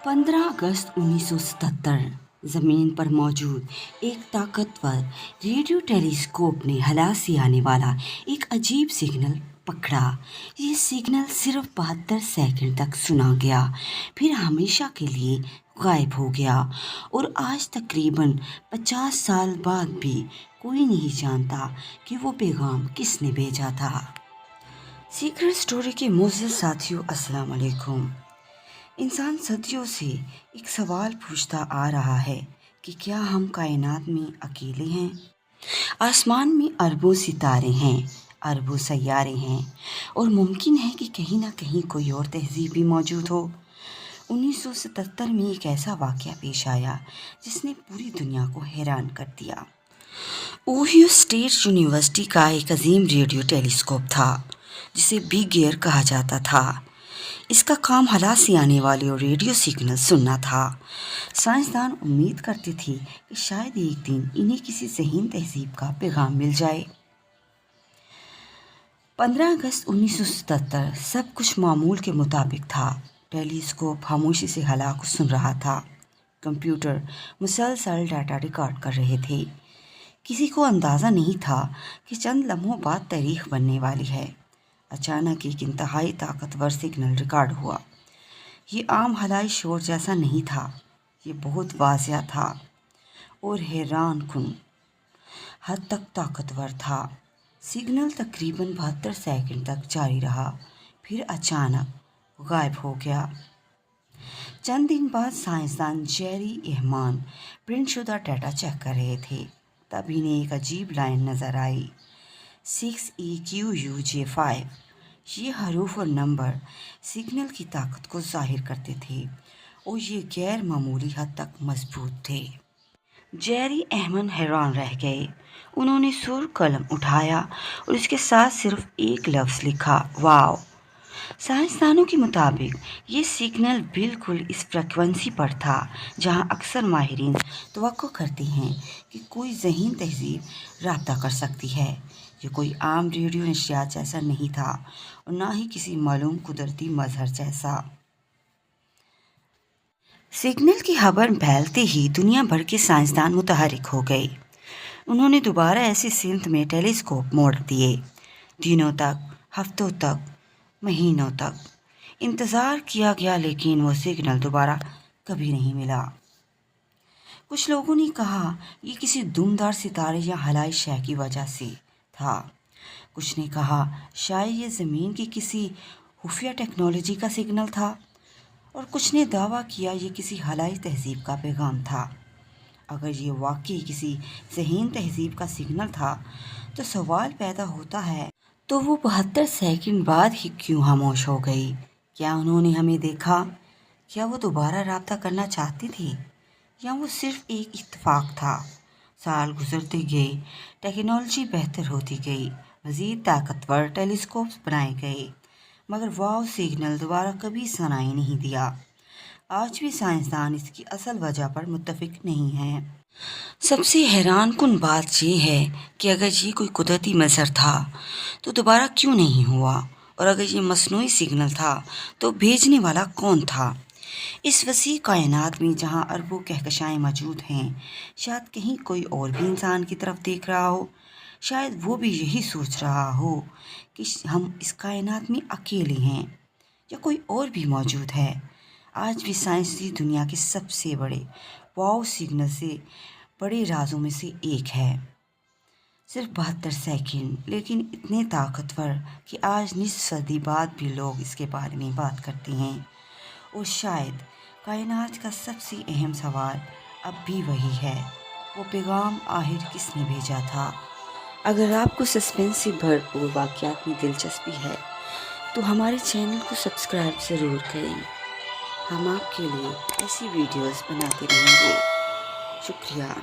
15 अगस्त 1977 ज़मीन पर मौजूद एक ताकतवर रेडियो टेलीस्कोप ने हला से आने वाला एक अजीब सिग्नल पकड़ा। ये सिग्नल सिर्फ 72 सेकंड तक सुना गया, फिर हमेशा के लिए गायब हो गया और आज तकरीबन 50 साल बाद भी कोई नहीं जानता कि वो पैगाम किसने भेजा था। सीक्रेट स्टोरी के मोअज़्ज़ज़ साथियों, अस्सलाम वालेकुम। इंसान सदियों से एक सवाल पूछता आ रहा है कि क्या हम कायनात में अकेले हैं? आसमान में अरबों सितारे हैं, अरबों सैयारे हैं और मुमकिन है कि कहीं ना कहीं कोई और तहज़ीब भी मौजूद हो। 1977 में एक ऐसा वाक़या पेश आया जिसने पूरी दुनिया को हैरान कर दिया। ओहियो स्टेट यूनिवर्सिटी का एक अजीम रेडियो टेलीस्कोप था जिसे बिग एयर कहा जाता था। इसका काम हला से आने वाले रेडियो सिग्नल सुनना था। साइंसदान उम्मीद करते थे कि शायद एक दिन इन्हें किसी ज़हीन तहज़ीब का पैगाम मिल जाए। 15 अगस्त 1977 सब कुछ मामूल के मुताबिक था। टेलीस्कोप खामोशी से हला को सुन रहा था। कंप्यूटर मुसलसल डाटा रिकॉर्ड कर रहे थे। किसी को अंदाज़ा नहीं था कि चंद लम्हों बाद तारीख बनने वाली है। अचानक एक इंतहाई ताकतवर सिग्नल रिकॉर्ड हुआ। ये आम हलाई शोर जैसा नहीं था, ये बहुत वाज़िया था और हैरान कुन हद तक ताकतवर था। सिग्नल तकरीबन 72 सेकंड तक जारी रहा, फिर अचानक गायब हो गया। चंद दिन बाद साइंसदान जेरी एहमान प्रिंट शुदा डाटा चेक कर रहे थे, तब इन्हें एक अजीब लाइन नज़र आई। 6EQUJ5। ये हरूफ और नंबर सिग्नल की ताकत को जाहिर करते थे और ये गैर मामूली हद तक मजबूत थे। जेरी अहमद हैरान रह गए। उन्होंने सुर कलम उठाया और इसके साथ सिर्फ एक लफ्ज़ लिखा, वाव। साइंसदानों के मुताबिक ये सिग्नल बिल्कुल इस फ्रीक्वेंसी पर था जहां अक्सर माहिरीन तवक्को करते हैं कि कोई ज़हीन तहज़ीब राब्ता कर सकती है। ये कोई आम रेडियो नशियात जैसा नहीं था और ना ही किसी मालूम कुदरती मजहर जैसा। सिग्नल की खबर फैलते ही दुनिया भर के साइंसदान मुतहरिक हो गए। उन्होंने दोबारा ऐसी सिमत में टेलीस्कोप मोड़ दिए। दिनों तक, हफ्तों तक, महीनों तक इंतज़ार किया गया, लेकिन वो सिग्नल दोबारा कभी नहीं मिला। कुछ लोगों ने कहा ये किसी दुमदार सितारे या हलाई शय की वजह से था। कुछ ने कहा शायद ये ज़मीन की किसी खुफिया टेक्नोलॉजी का सिग्नल था और कुछ ने दावा किया ये किसी हलाई तहज़ीब का पैगाम था। अगर ये वाकई किसी ज़हीन तहज़ीब का सिग्नल था तो सवाल पैदा होता है, तो वो 72 सेकंड बाद ही क्यों खामोश हो गई? क्या उन्होंने हमें देखा? क्या वो दोबारा राब्ता करना चाहती थी या वो सिर्फ एक इत्तेफाक था? साल गुजरते गए, टेक्नोलॉजी बेहतर होती गई, मज़ीद ताकतवर टेलीस्कोप्स बनाए गए, मगर वाव सिग्नल दोबारा कभी सुनाई नहीं दिया। आज भी साइंसदान इसकी असल वजह पर मुत्तफिक नहीं हैं। सबसे हैरान कुन बात यह है कि अगर ये कोई कुदरती मजहर था तो दोबारा क्यों नहीं हुआ, और अगर ये मसनूई सिग्नल था तो भेजने वाला कौन था? इस वसी कायनात में जहाँ अरबों कहकशाएँ मौजूद हैं, शायद कहीं कोई और भी इंसान की तरफ देख रहा हो। शायद वो भी यही सोच रहा हो कि हम इस कायनात में अकेले हैं या कोई और भी मौजूद है। आज भी साइंसी दुनिया के सबसे बड़े वाव सिग्नल से बड़े राजों में से एक है। सिर्फ 72 सेकंड, लेकिन इतने ताकतवर कि आज निस्फ सदी बाद भी लोग इसके बारे में बात करते हैं। और शायद कायनात का सबसे अहम सवाल अब भी वही है, वो पैगाम आखिर किसने भेजा था? अगर आपको सस्पेंस से भरपूर वाक़यात में दिलचस्पी है तो हमारे चैनल को सब्सक्राइब ज़रूर करें। हम आपके लिए ऐसी वीडियोस बनाते रहेंगे। शुक्रिया।